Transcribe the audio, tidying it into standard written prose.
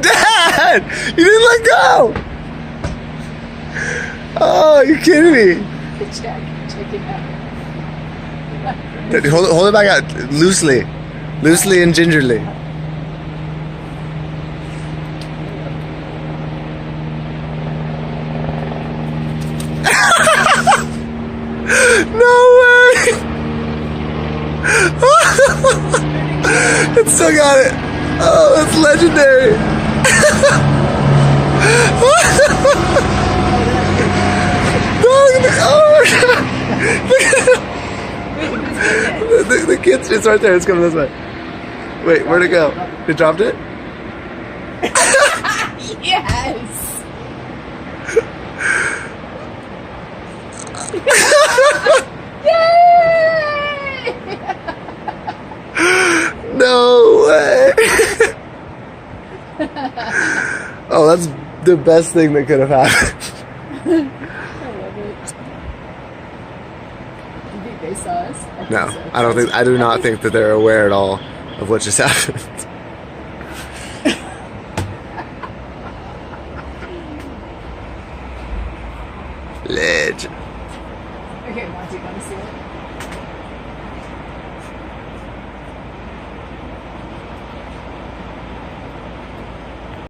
Dad! You didn't let go! Oh, you're kidding me. Check it out. Hold it back out. Loosely. Loosely and gingerly. No way! It still got it. Oh, that's legendary. The kid's, it's right there. It's coming this way. Wait, where'd it go? It dropped it? Yes. Yay! No way. Oh, that's the best thing that could have happened. I love it. Do you think they saw us? No, I don't think. I do not think that they're aware at all of what just happened. Legend. Okay, Monty, want to see it?